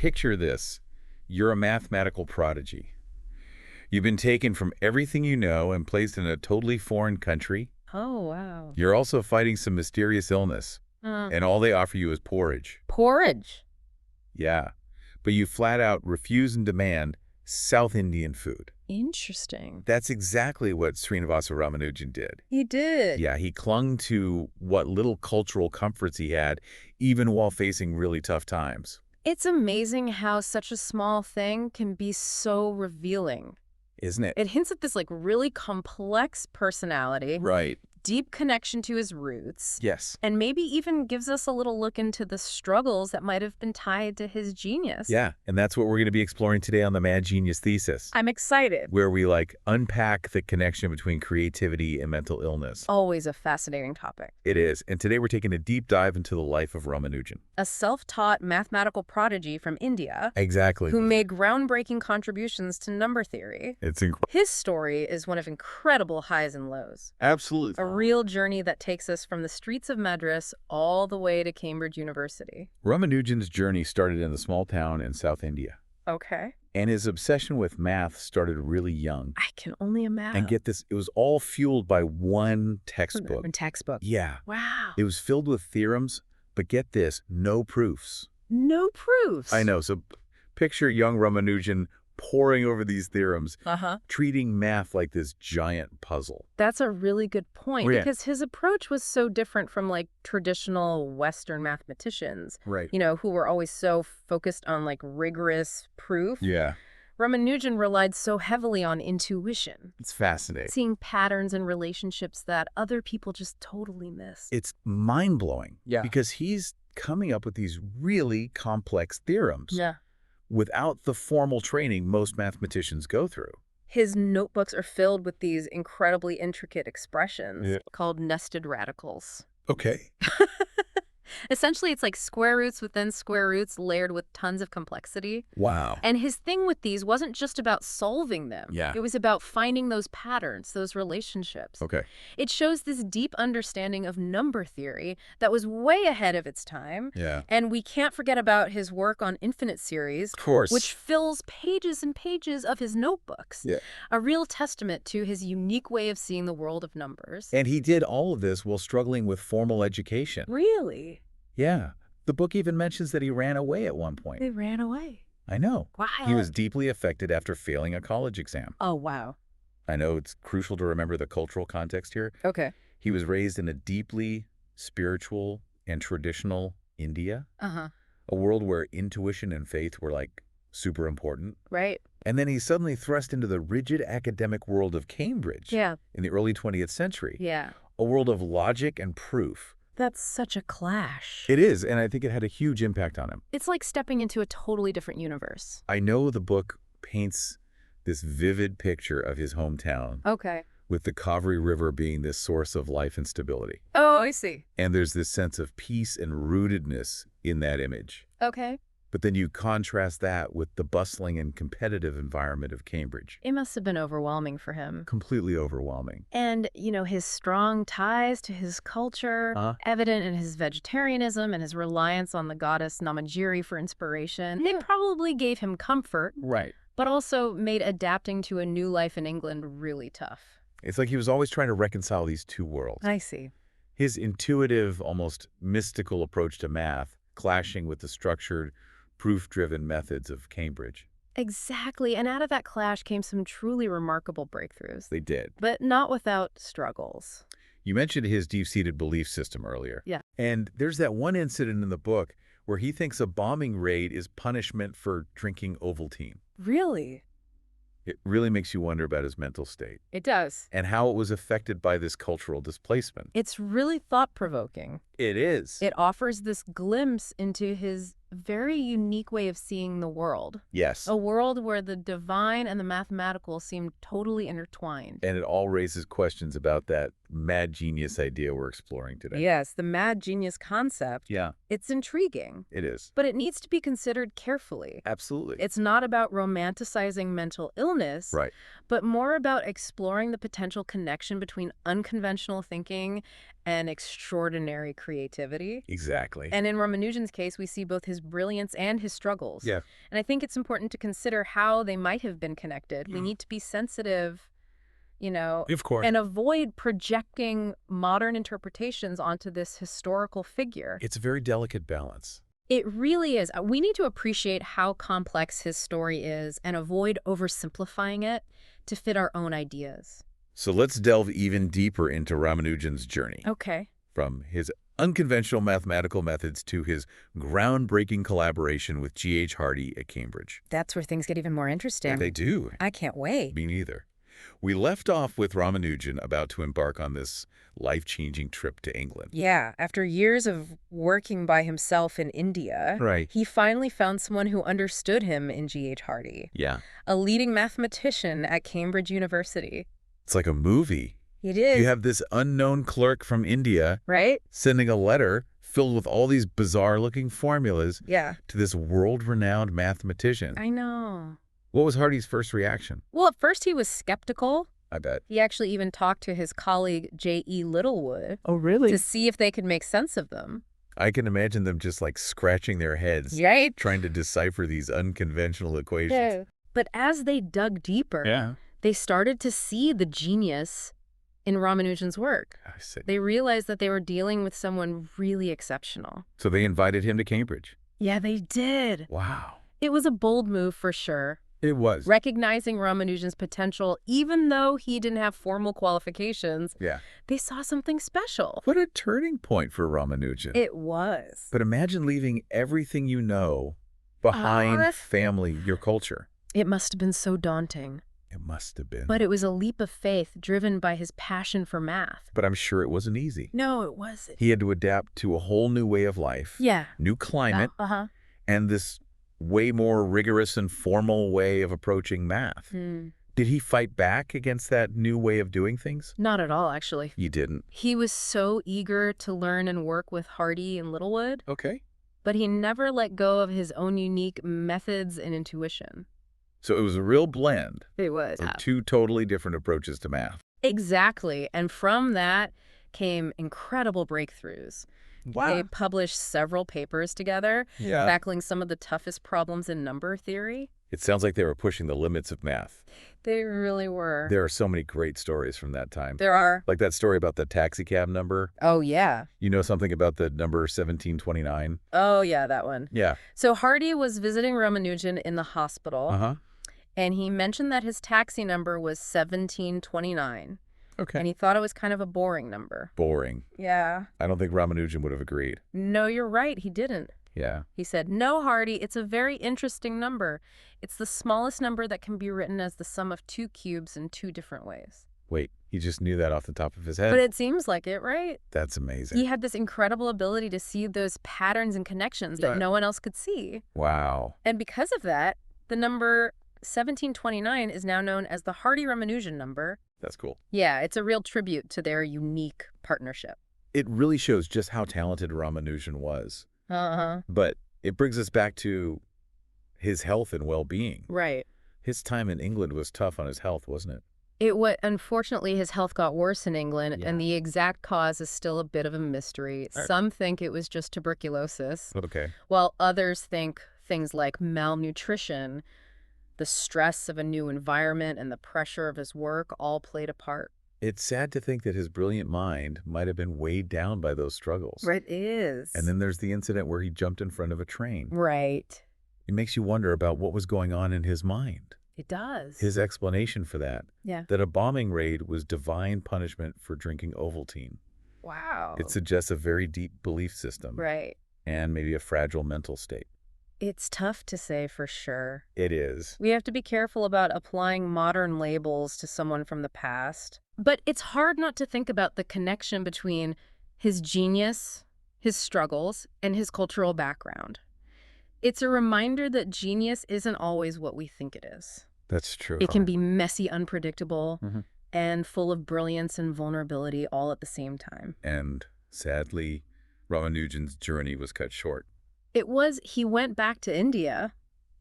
picture this. You're a mathematical prodigy. You've been taken from everything you know and placed in a totally foreign country. Oh, wow. You're also fighting some mysterious illness, and all they offer you is porridge. Porridge? Yeah, but you flat out refuse and demand South Indian food. Interesting. That's exactly what Srinivasa Ramanujan did. He did? Yeah, he clung to what little cultural comforts he had, even while facing really tough times. It's amazing how such a small thing can be so revealing. Isn't it? It hints at this really complex personality. Right. Deep connection to his roots. Yes. And maybe even gives us a little look into the struggles that might have been tied to his genius. Yeah, and that's what we're going to be exploring today on the Mad Genius Thesis. I'm excited. Where we unpack the connection between creativity and mental illness. Always a fascinating topic. It is, and today we're taking a deep dive into the life of Ramanujan. A self-taught mathematical prodigy from India. Exactly. Who made groundbreaking contributions to number theory. It's incredible. His story is one of incredible highs and lows. Absolutely. A real journey that takes us from the streets of Madras all the way to Cambridge University. Ramanujan's journey started in a small town in South India. Okay. And his obsession with math started really young. I can only imagine. And get this, it was all fueled by one textbook. One textbook. Yeah. Wow. It was filled with theorems, but get this, no proofs. No proofs. I know. So picture young Ramanujan poring over these theorems, treating math like this giant puzzle. That's a really good point, Yeah. because his approach was so different from traditional Western mathematicians, Right. who were always so focused on rigorous proof. Yeah. Ramanujan relied so heavily on intuition. It's fascinating. Seeing patterns and relationships that other people just totally miss. It's mind-blowing. Yeah. Because he's coming up with these really complex theorems. Yeah. Without the formal training most mathematicians go through. His notebooks are filled with these incredibly intricate expressions called nested radicals. Okay. Essentially, it's like square roots within square roots layered with tons of complexity. Wow. And his thing with these wasn't just about solving them. Yeah. It was about finding those patterns, those relationships. Okay. It shows this deep understanding of number theory that was way ahead of its time. Yeah. And we can't forget about his work on infinite series, Of course. which fills pages and pages of his notebooks. Yeah. A real testament to his unique way of seeing the world of numbers. And he did all of this while struggling with formal education. Really? Yeah. The book even mentions that he ran away at one point. They ran away. I know. Wow. He was deeply affected after failing a college exam. Oh, wow. I know it's crucial to remember the cultural context here. Okay. He was raised in a deeply spiritual and traditional India, Uh-huh. a world where intuition and faith were super important. Right. And then he's suddenly thrust into the rigid academic world of Cambridge Yeah. in the early 20th century, Yeah. a world of logic and proof. That's such a clash. It is, and I think it had a huge impact on him. It's like stepping into a totally different universe. I know the book paints this vivid picture of his hometown, Okay. with the Kaveri River being this source of life and stability. Oh, I see. And there's this sense of peace and rootedness in that image. Okay. But then you contrast that with the bustling and competitive environment of Cambridge. It must have been overwhelming for him. Completely overwhelming. And, his strong ties to his culture, evident in his vegetarianism and his reliance on the goddess Namagiri for inspiration, they probably gave him comfort, Right. but also made adapting to a new life in England really tough. It's like he was always trying to reconcile these two worlds. I see. His intuitive, almost mystical approach to math clashing with the structured, proof-driven methods of Cambridge. Exactly. And out of that clash came some truly remarkable breakthroughs. They did. But not without struggles. You mentioned his deep-seated belief system earlier. Yeah. And there's that one incident in the book where he thinks a bombing raid is punishment for drinking Ovaltine. Really? It really makes you wonder about his mental state It does. and how it was affected by this cultural displacement. It's really thought-provoking. It is. It offers this glimpse into his very unique way of seeing the world. Yes. A world where the divine and the mathematical seem totally intertwined. And it all raises questions about that mad genius idea we're exploring today. Yes, the mad genius concept. Yeah, It's intriguing, it is. but it needs to be considered carefully. Absolutely. It's not about romanticizing mental illness, Right. but more about exploring the potential connection between unconventional thinking and extraordinary creativity. Exactly. And in Ramanujan's case, we see both his brilliance and his struggles. Yeah. And I think it's important to consider how they might have been connected. We need to be sensitive, Of course. and avoid projecting modern interpretations onto this historical figure. It's a very delicate balance. It really is. We need to appreciate how complex his story is and avoid oversimplifying it to fit our own ideas. So let's delve even deeper into Ramanujan's journey. Okay. From his unconventional mathematical methods to his groundbreaking collaboration with G.H. Hardy at Cambridge. That's where things get even more interesting. They do. I can't wait. Me neither. We left off with Ramanujan about to embark on this life-changing trip to England. Yeah, after years of working by himself in India, Right. he finally found someone who understood him in G.H. Hardy, Yeah. a leading mathematician at Cambridge University. It's like a movie. It is. You have this unknown clerk from India Right? sending a letter filled with all these bizarre-looking formulas Yeah. to this world-renowned mathematician. I know. What was Hardy's first reaction? Well, at first he was skeptical. I bet. He actually even talked to his colleague J.E. Littlewood Oh, really? to see if they could make sense of them. I can imagine them just like scratching their heads, Right? trying to decipher these unconventional equations. But as they dug deeper, they started to see the genius in Ramanujan's work. I see. They realized that they were dealing with someone really exceptional. So they invited him to Cambridge. Yeah, they did. Wow. It was a bold move for sure. It was. Recognizing Ramanujan's potential, even though he didn't have formal qualifications, Yeah. they saw something special. What a turning point for Ramanujan. It was. But imagine leaving everything you know behind, family, your culture. It must have been so daunting. It must have been. But it was a leap of faith driven by his passion for math. But I'm sure it wasn't easy. No, it wasn't. He had to adapt to a whole new way of life, Yeah. new climate, Uh-huh. and this way more rigorous and formal way of approaching math. Did he fight back against that new way of doing things? Not at all, actually. You didn't. He was so eager to learn and work with Hardy and Littlewood, Okay. but he never let go of his own unique methods and intuition. So it was a real blend It was. of two totally different approaches to math. Exactly. And from that came incredible breakthroughs. They published several papers together, tackling some of the toughest problems in number theory. It sounds like they were pushing the limits of math. They really were. There are so many great stories from that time. There are. Like that story about the taxi cab number. Oh, yeah. You know something about the number 1729? Oh, yeah, that one. Yeah. So Hardy was visiting Ramanujan in the hospital, Uh-huh. and he mentioned that his taxi number was 1729. Okay. And he thought it was kind of a boring number. Boring. Yeah. I don't think Ramanujan would have agreed. No, you're right. He didn't. Yeah. He said, "No, Hardy, it's a very interesting number. It's the smallest number that can be written as the sum of two cubes in two different ways." Wait, he just knew that off the top of his head? But it seems like it, right? That's amazing. He had this incredible ability to see those patterns and connections that no one else could see. Wow. And because of that, the number 1729 is now known as the Hardy-Ramanujan number. That's cool. Yeah, it's a real tribute to their unique partnership. It really shows just how talented Ramanujan was. Uh-huh. But it brings us back to his health and well-being. Right. His time in England was tough on his health, wasn't it? Unfortunately, his health got worse in England, and the exact cause is still a bit of a mystery. Some think it was just tuberculosis, Okay. while others think things like malnutrition, the stress of a new environment, and the pressure of his work all played a part. It's sad to think that his brilliant mind might have been weighed down by those struggles. Right, it is. And then there's the incident where he jumped in front of a train. Right. It makes you wonder about what was going on in his mind. It does. His explanation for that, Yeah. that a bombing raid was divine punishment for drinking Ovaltine. Wow. It suggests a very deep belief system. Right. And maybe a fragile mental state. It's tough to say for sure. It is. We have to be careful about applying modern labels to someone from the past. But it's hard not to think about the connection between his genius, his struggles, and his cultural background. It's a reminder that genius isn't always what we think it is. That's true. It can be messy, unpredictable, and full of brilliance and vulnerability all at the same time. And sadly, Ramanujan's journey was cut short. He went back to India,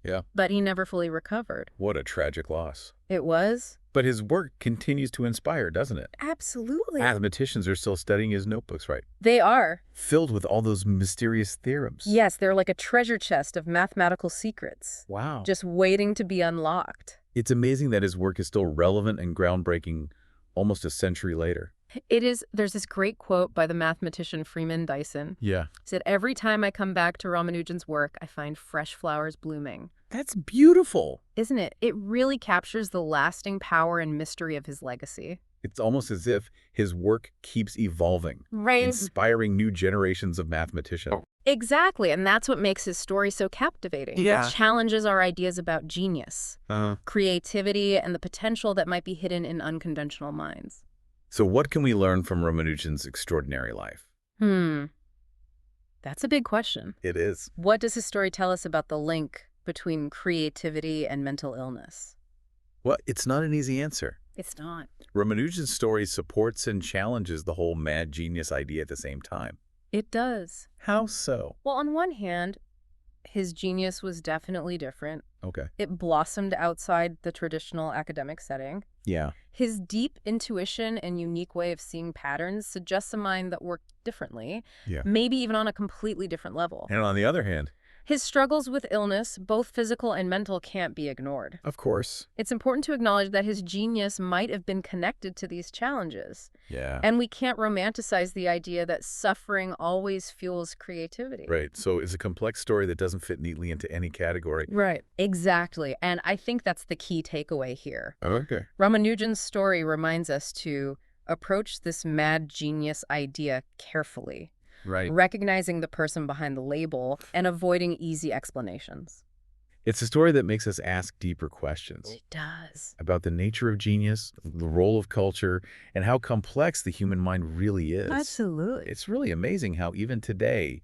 Yeah. but he never fully recovered. What a tragic loss. It was? But his work continues to inspire, doesn't it? Absolutely. Mathematicians are still studying his notebooks, right? They are. Filled with all those mysterious theorems. Yes, they're like a treasure chest of mathematical secrets. Wow. Just waiting to be unlocked. It's amazing that his work is still relevant and groundbreaking almost a century later. It is. There's this great quote by the mathematician Freeman Dyson. Yeah. He said, "Every time I come back to Ramanujan's work, I find fresh flowers blooming." That's beautiful. Isn't it? It really captures the lasting power and mystery of his legacy. It's almost as if his work keeps evolving, Right. inspiring new generations of mathematicians. Exactly, and that's what makes his story so captivating. Yeah. It challenges our ideas about genius, creativity, and the potential that might be hidden in unconventional minds. So what can we learn from Ramanujan's extraordinary life? That's a big question. It is. What does his story tell us about the link between creativity and mental illness? Well, it's not an easy answer. It's not. Ramanujan's story supports and challenges the whole mad genius idea at the same time. It does. How so? Well, on one hand, his genius was definitely different. Okay. It blossomed outside the traditional academic setting. Yeah. His deep intuition and unique way of seeing patterns suggests a mind that worked differently, Yeah. maybe even on a completely different level. And on the other hand, His struggles with illness, both physical and mental, can't be ignored. of course. It's important to acknowledge that his genius might have been connected to these challenges. Yeah. And we can't romanticize the idea that suffering always fuels creativity. Right. So it's a complex story that doesn't fit neatly into any category. Right. Exactly. And I think that's the key takeaway here. Okay. Ramanujan's story reminds us to approach this mad genius idea carefully, Right. recognizing the person behind the label and avoiding easy explanations. It's a story that makes us ask deeper questions It does. about the nature of genius, the role of culture, and how complex the human mind really is. Absolutely. It's really amazing how even today,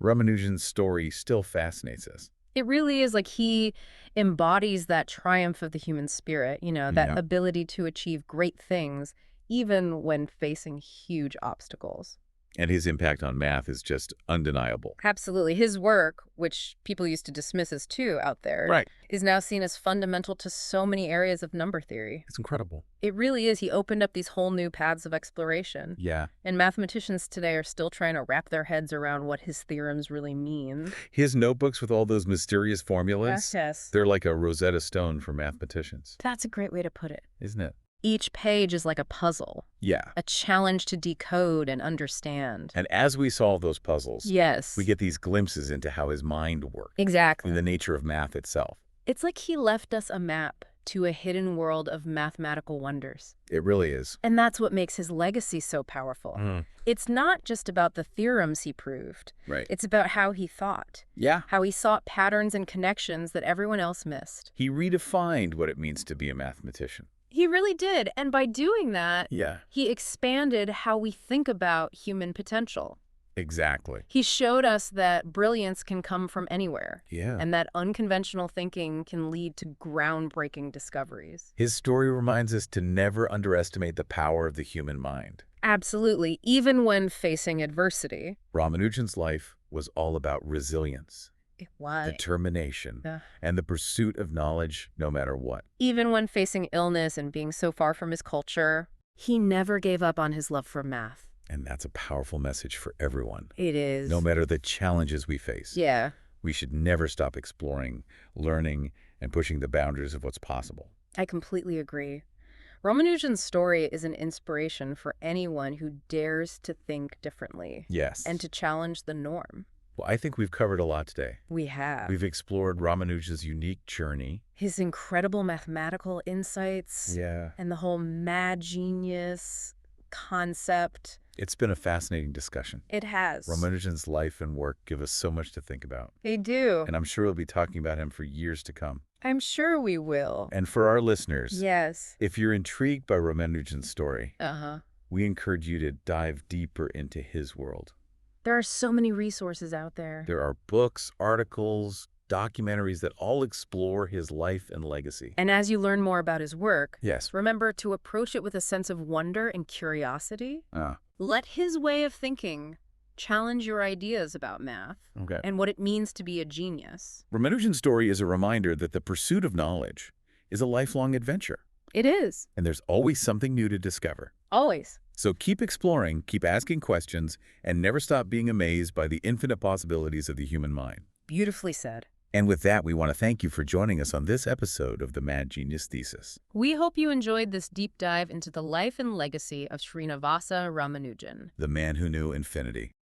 Ramanujan's story still fascinates us. It really is like he embodies that triumph of the human spirit, that Yeah. ability to achieve great things, even when facing huge obstacles. And his impact on math is just undeniable. Absolutely. His work, which people used to dismiss as too out there, Right. is now seen as fundamental to so many areas of number theory. It's incredible. It really is. He opened up these whole new paths of exploration. Yeah. And mathematicians today are still trying to wrap their heads around what his theorems really mean. His notebooks with all those mysterious formulas, Yes. they're like a Rosetta Stone for mathematicians, That's a great way to put it. isn't it? Each page is like a puzzle, Yeah. a challenge to decode and understand. And as we solve those puzzles, Yes. we get these glimpses into how his mind worked Exactly. and the nature of math itself. It's like he left us a map to a hidden world of mathematical wonders. It really is. And that's what makes his legacy so powerful. It's not just about the theorems he proved. Right. It's about how he thought, Yeah. how he sought patterns and connections that everyone else missed. He redefined what it means to be a mathematician. He really did. And by doing that, Yeah. he expanded how we think about human potential. Exactly. He showed us that brilliance can come from anywhere. Yeah. And that unconventional thinking can lead to groundbreaking discoveries. His story reminds us to never underestimate the power of the human mind. Absolutely, even when facing adversity. Ramanujan's life was all about resilience, It was. determination, Yeah. and the pursuit of knowledge no matter what. Even when facing illness and being so far from his culture, he never gave up on his love for math. And that's a powerful message for everyone. It is. No matter the challenges we face, Yeah, we should never stop exploring, learning, and pushing the boundaries of what's possible. I completely agree. Ramanujan's story is an inspiration for anyone who dares to think differently Yes. and to challenge the norm. Well, I think we've covered a lot today. We have. We've explored Ramanujan's unique journey. His incredible mathematical insights Yeah. and the whole mad genius concept. It's been a fascinating discussion. It has. Ramanujan's life and work give us so much to think about. They do. And I'm sure we'll be talking about him for years to come. I'm sure we will. And for our listeners, Yes. if you're intrigued by Ramanujan's story, Uh-huh. we encourage you to dive deeper into his world. There are so many resources out there. There are books, articles, documentaries that all explore his life and legacy. And as you learn more about his work, Yes. remember to approach it with a sense of wonder and curiosity. Let his way of thinking challenge your ideas about math Okay. and what it means to be a genius. Ramanujan's story is a reminder that the pursuit of knowledge is a lifelong adventure, It is. and there's always something new to discover. Always. So keep exploring, keep asking questions, and never stop being amazed by the infinite possibilities of the human mind. Beautifully said. And with that, we want to thank you for joining us on this episode of the Mad Genius Thesis. We hope you enjoyed this deep dive into the life and legacy of Srinivasa Ramanujan. The man who knew infinity.